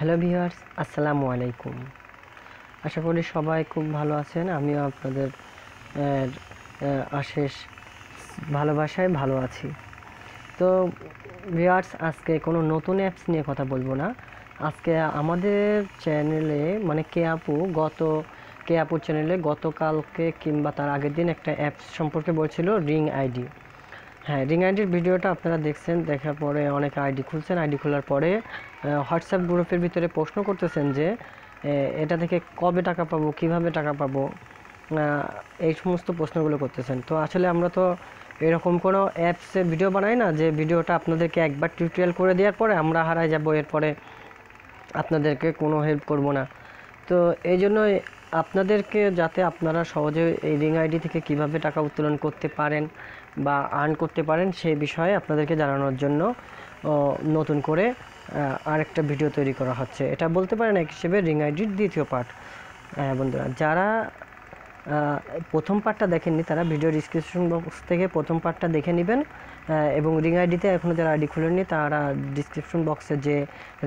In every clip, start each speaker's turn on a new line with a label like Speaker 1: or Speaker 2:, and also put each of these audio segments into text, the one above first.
Speaker 1: Hello viewers, আসসালামু আলাইকুম। আশা করি সবাই খুব ভালো আছেন। আমিও আপনাদের অশেষ ভালোবাসায় ভালো আছি। তো ভিউয়ার্স, আজকে কোনো নতুন অ্যাপস নিয়ে কথা বলবো না। আজকে আমাদের চ্যানেলে মানে কে আপুর চ্যানেলে গতকালকে কিংবা তার আগের দিন একটা অ্যাপস সম্পর্কে বলছিল, রিং আইডি। হ্যাঁ, রিং আইডির ভিডিওটা আপনারা দেখছেন, দেখার পরে অনেকে আইডি খুলছেন। আইডি খোলার পরে হোয়াটসঅ্যাপ গ্রুপের ভিতরে প্রশ্ন করতেছেন যে এটা থেকে কবে টাকা পাবো, কিভাবে টাকা পাবো, এই সমস্ত প্রশ্নগুলো করতেছেন। তো আসলে আমরা তো এরকম কোনো অ্যাপসে ভিডিও বানাই না যে ভিডিওটা আপনাদেরকে একবার টিউটোরিয়াল করে দেওয়ার পরে আমরা হারাই যাব, এরপরে আপনাদেরকে কোনো হেল্প করব না। তো এই জন্যই আপনাদেরকে, যাতে আপনারা সহজে এই রিং আইডি থেকে কিভাবে টাকা উত্তোলন করতে পারেন বা আর্ন করতে পারেন সেই বিষয়ে আপনাদেরকে জানানোর জন্য নতুন করে আরেকটা ভিডিও তৈরি করা হচ্ছে। এটা বলতে পারেন এক হিসেবে রিং আইডির দ্বিতীয় পার্ট। বন্ধুরা, যারা প্রথম পার্টটা দেখেননি তারা ভিডিও ডিসক্রিপশন বক্স থেকে প্রথম পার্টটা দেখে নেবেন, এবং রিং আইডিতে এখনও যারা আইডি খুলেননি তারা ডিসক্রিপশন বক্সে যে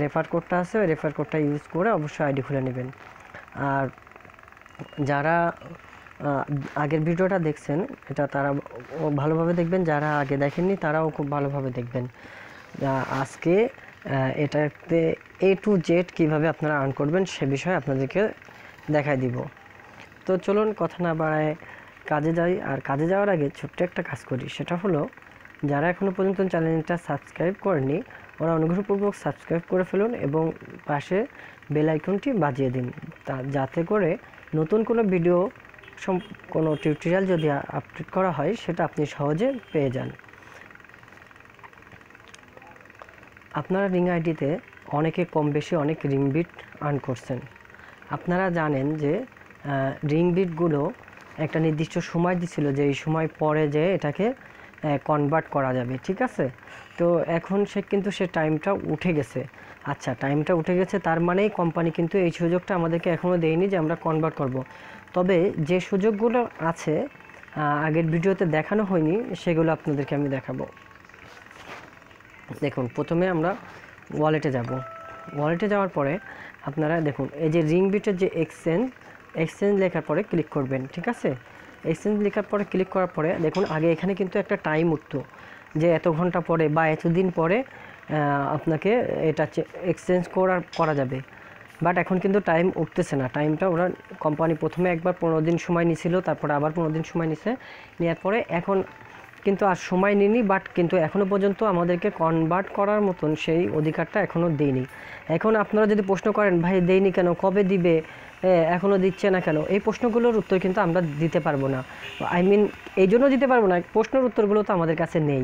Speaker 1: রেফার কোডটা আছে ওই রেফার কোডটা ইউজ করে অবশ্যই আইডি খুলে নেবেন। আর যারা আগের ভিডিওটা দেখছেন এটা তারা ভালোভাবে দেখবেন, যারা আগে দেখেননি তারাও খুব ভালোভাবে দেখবেন। আজকে এটাতে A to Z কীভাবে আপনারা আর্ন করবেন সে বিষয়ে আপনাদেরকে দেখাই দিব। তো চলুন কথা না বাড়ায় কাজে যাই। আর কাজে যাওয়ার আগে ছোট্ট একটা কাজ করি, সেটা হলো যারা এখনও পর্যন্ত চ্যানেলটা সাবস্ক্রাইব করেনি ওরা অনুগ্রহপূর্বক সাবস্ক্রাইব করে ফেলুন এবং পাশে বেল আইকনটি বাজিয়ে দিন, যাতে করে নতুন কোনো ভিডিও কোনো টিউটোরিয়াল যদি আপলোড করা হয় সেটা আপনি সহজে পেয়ে যান। আপনারা রিং আইডিতে অনেকে কম বেশি অনেক রিং বিট আর্ন করছেন। আপনারা জানেন যে রিং বিটগুলো একটা নির্দিষ্ট সময় দিছিল যে এই সময় পরে যে এটাকে কনভার্ট করা যাবে, ঠিক আছে? তো এখন সে টাইমটা উঠে গেছে। আচ্ছা, টাইমটা উঠে গেছে তার মানেই কোম্পানি কিন্তু এই সুযোগটা আমাদেরকে এখনও দেয়নি যে আমরা কনভার্ট করব। তবে যে সুযোগগুলো আছে আগের ভিডিওতে দেখানো হয়নি সেগুলো আপনাদেরকে আমি দেখাবো। দেখুন, প্রথমে আমরা ওয়ালেটে যাব। ওয়ালেটে যাওয়ার পরে আপনারা দেখুন এই যে রিং বিটের যে এক্সচেঞ্জ লেখার পরে ক্লিক করবেন, ঠিক আছে? এক্সচেঞ্জ লেখার পরে ক্লিক করার পরে দেখুন আগে এখানে কিন্তু একটা টাইম উঠতো যে এত ঘন্টা পরে বা এতদিন পরে আপনাকে এটা এক্সচেঞ্জ করা যাবে। বাট এখন কিন্তু টাইম উঠতেছে না। টাইমটা ওরা কোম্পানি প্রথমে একবার 15 দিন সময় নিয়েছিল, তারপরে আবার 15 দিন সময় নিছে, নেওয়ার পরে এখন কিন্তু আর সময় নিইনি, বাট কিন্তু এখনও পর্যন্ত আমাদেরকে কনভার্ট করার মতন সেই অধিকারটা এখনও দেয়নি। এখন আপনারা যদি প্রশ্ন করেন ভাই দেয়নি কেন, কবে দিবে, এখনও দিচ্ছে না কেন, এই প্রশ্নগুলোর উত্তর কিন্তু আমরা দিতে পারবো না। এই জন্য দিতে পারবো না, প্রশ্নের উত্তরগুলো তো আমাদের কাছে নেই,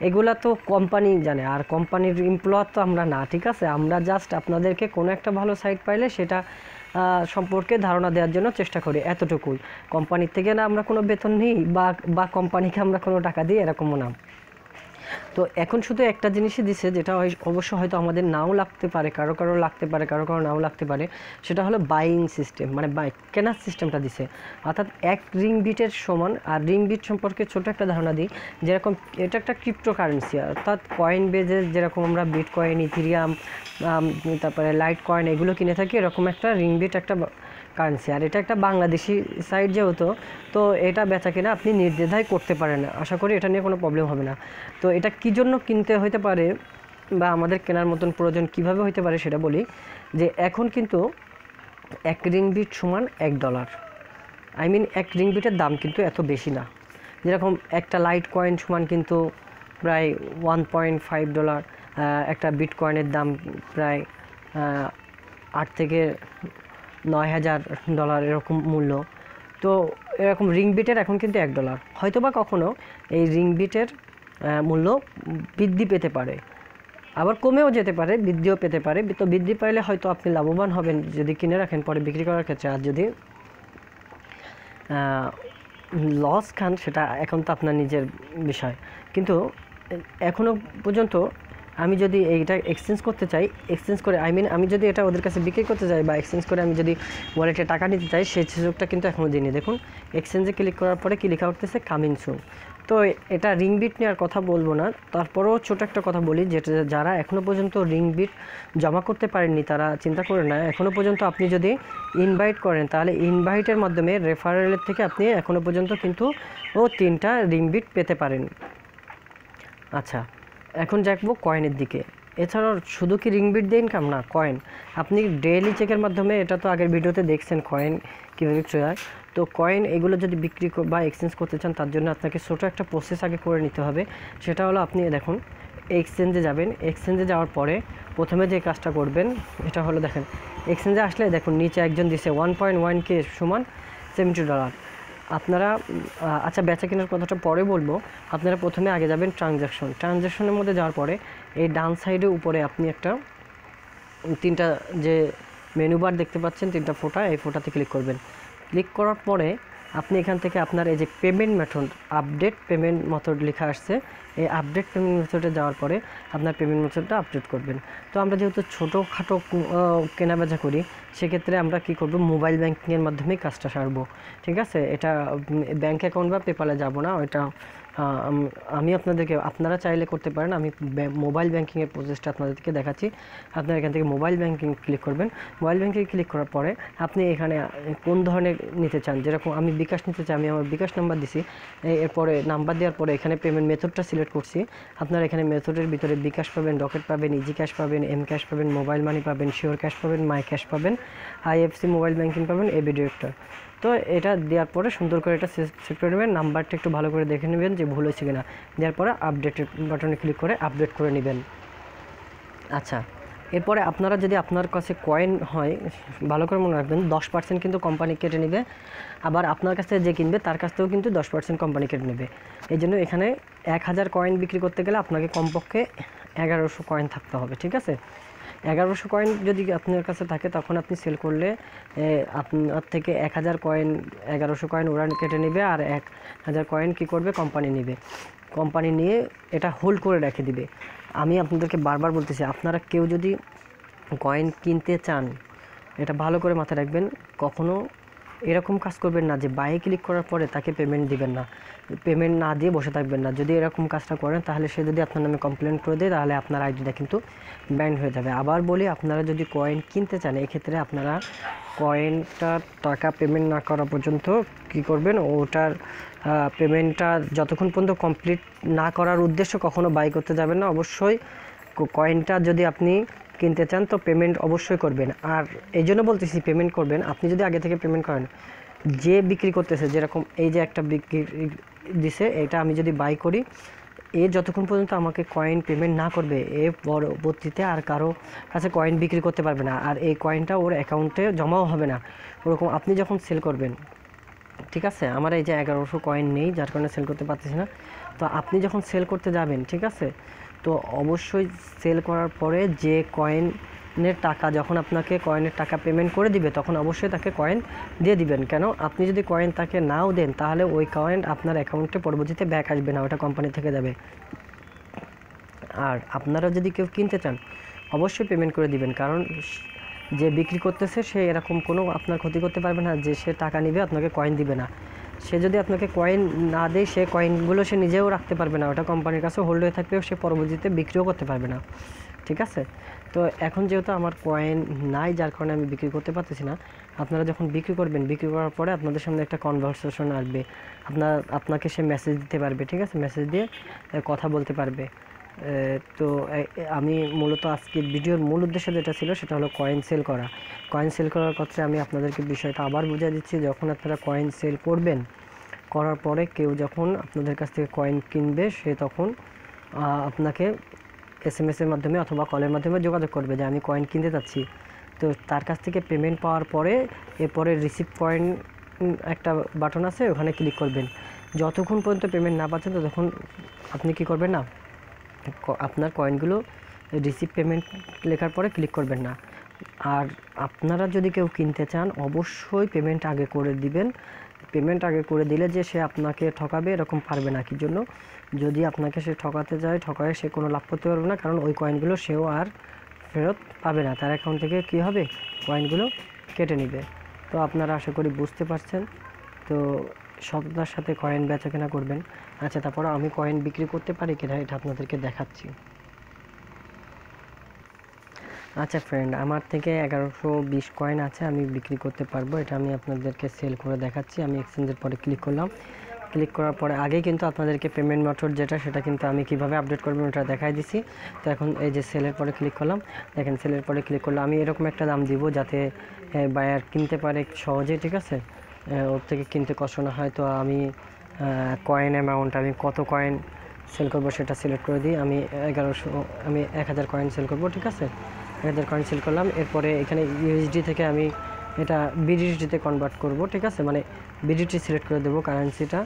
Speaker 1: এগুলা তো কোম্পানি জানে, আর কোম্পানির এমপ্লয়ার তো আমরা না, ঠিক আছে? আমরা জাস্ট আপনাদেরকে কোনো একটা ভালো সাইট পাইলে সেটা সম্পর্কে ধারণা দেওয়ার জন্য চেষ্টা করি, এতটুকুই। কোম্পানির থেকে না আমরা কোনো বেতন নিই বা কোম্পানিকে আমরা কোনো টাকা দিই, এরকমও না। তো এখন শুধু একটা জিনিসই দিছে, যেটা অবশ্য হয়তো আমাদের নাও লাগতে পারে, কারো লাগতে পারে, কারো নাও লাগতে পারে। সেটা হলো বাইং সিস্টেম, মানে কেনার সিস্টেমটা দিছে, অর্থাৎ এক রিং বিটের সমান। আর রিং বিট সম্পর্কে ছোট একটা ধারণা দিই, যেরকম এটা একটা ক্রিপ্টোকারেন্সি, অর্থাৎ কয়েন বেজে যেরকম আমরা বিট কয়েন, ইথিরিয়াম, তারপরে লাইট কয়েন এগুলো কিনে থাকি, এরকম একটা রিং বিট একটা কারেন্সি। আর এটা একটা বাংলাদেশি সাইট যেহেতু, তো এটা বেচা কিনা আপনি নির্দ্বিধায় করতে পারেন, আশা করি এটা নিয়ে কোনো প্রবলেম হবে না। তো এটা কী জন্য কিনতে হতে পারে বা আমাদের কেনার মতন প্রয়োজন কীভাবে হতে পারে সেটা বলি। যে এখন কিন্তু এক রিং বিট সমান $1, এক রিং বিটের দাম কিন্তু এত বেশি না। যেরকম একটা লাইট কয়েন সমান কিন্তু প্রায় $1.5, একটা বিট কয়েনের দাম প্রায় $8,000 থেকে $9,000 এরকম মূল্য। তো এরকম রিং বিটের এখন কিন্তু $1, হয়তো বা কখনও এই রিং বিটের মূল্য বৃদ্ধি পেতে পারে, আবার কমেও যেতে পারে, বৃদ্ধিও পেতে পারে। তো বৃদ্ধি পাইলে হয়তো আপনি লাভবান হবেন যদি কিনে রাখেন পরে বিক্রি করার ক্ষেত্রে, আর যদি লস খান সেটা এখন তো আপনার নিজের বিষয়। কিন্তু এখনও পর্যন্ত আমি যদি এইটা এক্সচেঞ্জ করতে চাই, এক্সচেঞ্জ করে আমি যদি এটা ওদের কাছে বিক্রি করতে চাই বা এক্সচেঞ্জ করে আমি যদি ওয়ালেটে টাকা নিতে চাই, সেই সুযোগটা কিন্তু এখনও দিইনি। দেখুন এক্সচেঞ্জে ক্লিক করার পরে কি লেখা উঠতেছে, কামিং সুন। তো এটা রিং বিট নেওয়ার কথা বলবো না, তারপরেও ছোট একটা কথা বলি, যেটা যারা এখনও পর্যন্ত রিং বিট জমা করতে পারেননি তারা চিন্তা করেন না। এখনও পর্যন্ত আপনি যদি ইনভাইট করেন তাহলে ইনভাইটের মাধ্যমে রেফারেলের থেকে আপনি এখনও পর্যন্ত কিন্তু 3টা রিং বিট পেতে পারেন। আচ্ছা, এখন দেখবো কয়েনের দিকে। এছাড়াও শুধু কি রিং বিট দিয়ে ইনকাম না, কয়েন আপনি ডেইলি চেকের মাধ্যমে, এটা তো আগের ভিডিওতে দেখছেন কয়েন কীভাবে বিক্রি হয়। তো কয়েন এগুলো যদি বিক্রি বা এক্সচেঞ্জ করতে চান তার জন্য আপনাকে ছোটো একটা প্রসেস আগে করে নিতে হবে। সেটা হলো আপনি দেখুন এক্সচেঞ্জে যাবেন, এক্সচেঞ্জে যাওয়ার পরে প্রথমে যে কাজটা করবেন এটা হলো, দেখেন এক্সচেঞ্জে আসলে দেখুন নিচে একজন দিছে 1.1K সমান $70। আপনারা আচ্ছা বেচা কেনার কথাটা পরে বলবো, আপনারা প্রথমে আগে যাবেন ট্রানজ্যাকশনের মধ্যে যাওয়ার পরে এই ডান সাইডে উপরে আপনি একটা 3টা যে মেনু বার দেখতে পাচ্ছেন, 3টা ফোঁটা, এই ফোঁটাতে ক্লিক করবেন। ক্লিক করার পরে আপনি এখান থেকে আপনার এই যে payment method, update payment method লেখা আসছে, এই আপডেট পেমেন্ট মেথডে যাওয়ার পরে আপনার পেমেন্ট মেথডটা আপডেট করবেন। তো আমরা যেহেতু ছোটোখাটো কেনাবেচা করি, সেক্ষেত্রে আমরা কি করব, মোবাইল ব্যাংকিংয়ের মাধ্যমেই কাজটা সারবো। ঠিক আছে, এটা ব্যাঙ্ক অ্যাকাউন্ট বা পেপালে যাব না, ওইটা আমি আপনাদেরকে, আপনারা চাইলে করতে পারেন, আমি মোবাইল ব্যাংকিংয়ের প্রসেসটা আপনাদেরকে দেখাচ্ছি। আপনারা এখান থেকে মোবাইল ব্যাংকিং ক্লিক করবেন। মোবাইল ব্যাংকিং ক্লিক করার পরে আপনি এখানে কোন ধরনের নিতে চান, যেরকম আমি বিকাশ নিতে চাই, আমি আমার বিকাশ নাম্বার দিছি, এরপরে নাম্বার দেওয়ার পরে এখানে পেমেন্ট মেথডটা সিলেক্ট করছি। আপনারা এখানে মেথডের ভিতরে বিকাশ পাবেন, রকেট পাবেন, ইজি ক্যাশ পাবেন, এম ক্যাশ পাবেন, মোবাইল মানি পাবেন, শিওর ক্যাশ পাবেন, মাই ক্যাশ পাবেন, আইএফসি মোবাইল ব্যাংকিং পাবেন, এবি ডিরেক্টর। তো এটা দেওয়ার পরে সুন্দর করে এটা সেট করে নেবেন, নাম্বারটা একটু ভালো করে দেখে নেবেন যে ভুল হয়েছে কিনা। দেওয়ার পরে আপডেটের বাটনে ক্লিক করে আপডেট করে নেবেন। আচ্ছা, এরপরে আপনারা যদি আপনার কাছে কয়েন হয়, ভালো করে মনে রাখবেন 10% কিন্তু কোম্পানি কেটে নেবে, আবার আপনার কাছে যে কিনবে তার কাছ থেকেও কিন্তু 10% কোম্পানি কেটে নেবে। এই জন্য এখানে 1000 কয়েন বিক্রি করতে গেলে আপনাকে কমপক্ষে 1100 কয়েন থাকতে হবে। ঠিক আছে, 1100 কয়েন যদি আপনার কাছে থাকে তখন আপনি সেল করলে আপনার থেকে 1000 কয়েন, 1100 কয়েন ওরা কেটে নেবে, আর 1000 কয়েন কী করবে, কোম্পানি নেবে। কোম্পানি নিয়ে এটা হোল্ড করে রেখে দিবে। আমি আপনাদেরকে বারবার বলতেছি, আপনারা কেউ যদি কয়েন কিনতে চান, এটা ভালো করে মাথায় রাখবেন, কখনো এরকম কাজ করবেন না যে বাইরে ক্লিক করার পরে তাকে পেমেন্ট দিবেন না, পেমেন্ট না দিয়ে বসে থাকবেন না। যদি এরকম কাজটা করেন তাহলে সে যদি আপনার নামে কমপ্লেন করে দেয় তাহলে আপনার আইডিটা কিন্তু ব্যান্ড হয়ে যাবে। আবার বলি, আপনারা যদি কয়েন কিনতে চান এক্ষেত্রে আপনারা কয়েনটার টাকা পেমেন্ট না করা পর্যন্ত কি করবেন, ওটার পেমেন্টটা যতক্ষণ পর্যন্ত কমপ্লিট না করার উদ্দেশ্য কখনো বাই করতে যাবেন না। অবশ্যই কয়েনটা যদি আপনি কিনতে চান তো পেমেন্ট অবশ্যই করবেন। আর এই জন্য বলতেছি পেমেন্ট করবেন, আপনি যদি আগে থেকে পেমেন্ট করেন, যে বিক্রি করতেছে, যেরকম এই যে একটা বিক্রি দিছে, এটা আমি যদি বাই করি, এ যতক্ষণ পর্যন্ত আমাকে কয়েন পেমেন্ট না করবে এ পরবর্তীতে আর কারো কাছে কয়েন বিক্রি করতে পারবে না, আর এই কয়েনটা ওর অ্যাকাউন্টে জমাও হবে না। ওরকম আপনি যখন সেল করবেন, ঠিক আছে, আমার এই যে 1100 কয়েন নেই যার কারণে সেল করতে পারতেছি না। তো আপনি যখন সেল করতে যাবেন, ঠিক আছে, তো অবশ্যই সেল করার পরে যে কয়েনের টাকা, যখন আপনাকে কয়েনের টাকা পেমেন্ট করে দিবে তখন অবশ্যই তাকে কয়েন দিয়ে দিবেন। কেন, আপনি যদি কয়েন তাকে নাও দেন তাহলে ওই কয়েন আপনার অ্যাকাউন্টে পরবর্তীতে ব্যাক আসবে না, ওটা কোম্পানি থেকে যাবে। আর আপনারা যদি কেউ কিনতে চান অবশ্যই পেমেন্ট করে দিবেন, কারণ যে বিক্রি করতেছে সে এরকম কোনো আপনার ক্ষতি করতে পারবে না যে সে টাকা নিবে আপনাকে কয়েন দিবে না। সে যদি আপনাকে কয়েন না দেয়, সে কয়েনগুলো সে নিজেও রাখতে পারবে না, ওটা কোম্পানির কাছে হোল্ড হয়ে থাকলেও সে পরবর্তীতে বিক্রিও করতে পারবে না। ঠিক আছে, তো এখন যেহেতু আমার কয়েন নাই যার কারণে আমি বিক্রি করতে পারতেছি না, আপনারা যখন বিক্রি করবেন, বিক্রি করার পরে আপনাদের সামনে একটা কনভারসেশন আসবে, আপনাকে সে মেসেজ দিতে পারবে। ঠিক আছে, মেসেজ দিয়ে কথা বলতে পারবে। তো আমি মূলত আজকের ভিডিওর মূল উদ্দেশ্য যেটা ছিল সেটা হলো কয়েন সেল করা। কয়েন সেল করার ক্ষেত্রে আমি আপনাদেরকে বিষয়টা আবার বুঝিয়ে দিচ্ছি। যখন আপনারা কয়েন সেল করবেন, করার পরে কেউ যখন আপনাদের কাছ থেকে কয়েন কিনবে, সে তখন আপনাকে SMS-এর মাধ্যমে অথবা কলের মাধ্যমে যোগাযোগ করবে যে আমি কয়েন কিনতে চাচ্ছি। তো তার কাছ থেকে পেমেন্ট পাওয়ার পরে এরপরে রিসিভ কয়েন একটা বাটন আছে, ওখানে ক্লিক করবেন। যতক্ষণ পর্যন্ত পেমেন্ট না পাচ্ছেন ততক্ষণ আপনি কি করবেন না, আপনার কয়েনগুলো রিসিভ পেমেন্ট লেখার পরে ক্লিক করবেন না। আর আপনারা যদি কেউ কিনতে চান অবশ্যই পেমেন্ট আগে করে দিবেন। পেমেন্ট আগে করে দিলে যে সে আপনাকে ঠকাবে এরকম পারবে না। কি জন্য, যদি আপনাকে সে ঠকাতে যায়, ঠকায় সে কোনো লাভ করতে পারবে না, কারণ ওই কয়েনগুলো সেও আর ফেরত পাবে না, তার অ্যাকাউন্ট থেকে কী হবে, কয়েনগুলো কেটে নেবে। তো আপনারা আশা করি বুঝতে পারছেন। তো সততার সাথে কয়েন বেচাকেনা করবেন। আচ্ছা, তারপরে আমি কয়েন বিক্রি করতে পারি কিনা এটা আপনাদেরকে দেখাচ্ছি। আচ্ছা ফ্রেন্ড, আমার থেকে 1120 কয়েন আছে, আমি বিক্রি করতে পারবো। এটা আমি আপনাদেরকে সেল করে দেখাচ্ছি। আমি এক্সচেঞ্জের পরে ক্লিক করলাম। ক্লিক করার পরে আগেই কিন্তু আপনাদেরকে পেমেন্ট মেথড যেটা, সেটা কিন্তু আমি কিভাবে আপডেট করবো ওটা দেখাই দিছি। তো এখন এই যে সেলের পরে ক্লিক করলাম, দেখেন সেলের পরে ক্লিক করলে আমি এরকম একটা দাম দিব যাতে বায়ার কিনতে পারে সহজে, ঠিক আছে, ওর থেকে কিনতে কষ্ট না হয়। তো আমি কয়েন অ্যামাউন্ট, আমি কত কয়েন সেল করবো সেটা সিলেক্ট করে দিই। আমি 1000 কয়েন সেল করবো, ঠিক আছে। 1000 কয়েন সেল করলাম। এরপরে এখানে ইউএসডি থেকে আমি এটা বিডিটিতে কনভার্ট করব, ঠিক আছে, মানে বিডিটি সিলেক্ট করে দেবো কারেন্সিটা।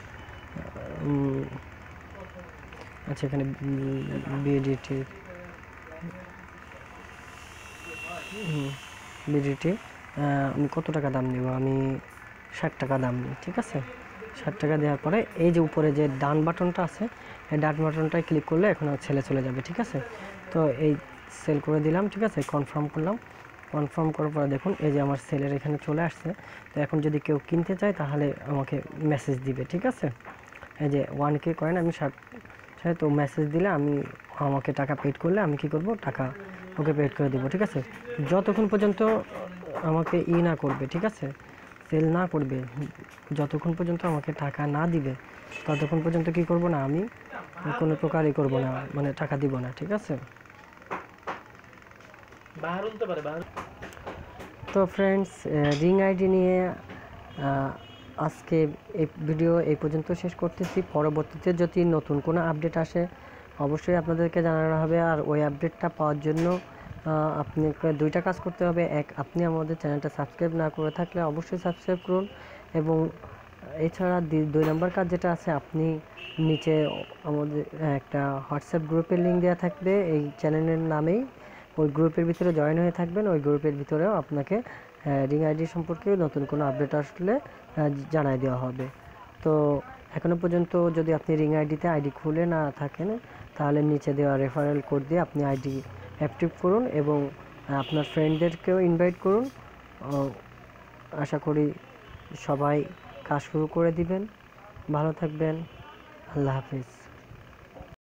Speaker 1: আচ্ছা, এখানে বিডিটি বিডিটি আমি কত টাকা দাম নেব, আমি 60 টাকা দাম নিই, ঠিক আছে। 60 টাকা দেওয়ার পরে এই যে উপরে যে ডান বাটনটা আছে, এই ডান বাটনটায় ক্লিক করলে এখন ছেলে চলে যাবে, ঠিক আছে। তো এই সেল করে দিলাম, ঠিক আছে, কনফার্ম করলাম। কনফার্ম করার পরে দেখুন এই যে আমার সেলের এখানে চলে আসছে। তো এখন যদি কেউ কিনতে চায় তাহলে আমাকে মেসেজ দিবে, ঠিক আছে। এই যে 1K কয়েন আমি 60, তো মেসেজ দিলে আমি, আমাকে টাকা পেড করলে আমি কি করব, টাকা ওকে পেড করে দেবো, ঠিক আছে। যতক্ষণ পর্যন্ত আমাকে না করবে, ঠিক আছে, সেল না করবে, যতক্ষণ পর্যন্ত আমাকে টাকা না দিবে ততক্ষণ পর্যন্ত কি করব না, আমি কোনো প্রকারই করব না, মানে টাকা দিব না, ঠিক আছে। তো ফ্রেন্ডস, রিং আইডি নিয়ে আজকে এই ভিডিও এই পর্যন্ত শেষ করতেছি। পরবর্তীতে যদি নতুন কোনো আপডেট আসে অবশ্যই আপনাদেরকে জানানো হবে। আর ওই আপডেটটা পাওয়ার জন্য আপনাকে 2টা কাজ করতে হবে। এক, আপনি আমাদের চ্যানেলটা সাবস্ক্রাইব না করে থাকলে অবশ্যই সাবস্ক্রাইব করুন। এবং এছাড়া 2 নম্বর কাজ যেটা আছে, আপনি নিচে আমাদের একটা হোয়াটসঅ্যাপ গ্রুপের লিঙ্ক দেওয়া থাকবে এই চ্যানেলের নামেই। ওই গ্রুপের ভিতরে জয়েন হয়ে থাকবেন। ওই গ্রুপের ভিতরেও আপনাকে রিং আইডি সম্পর্কে নতুন কোনো আপডেট আসলে জানাই দেওয়া হবে। তো এখনও পর্যন্ত যদি আপনি রিং আইডিতে আইডি খুলে না থাকেন তাহলে নিচে দেওয়া রেফারেল কোড দিয়ে আপনি আইডি অ্যাক্টিভ করুন এবং আপনার ফ্রেন্ডদেরকেও ইনভাইট করুন। আশা করি সবাই কাজ শুরু করে দিবেন। ভালো থাকবেন। আল্লাহ হাফিজ।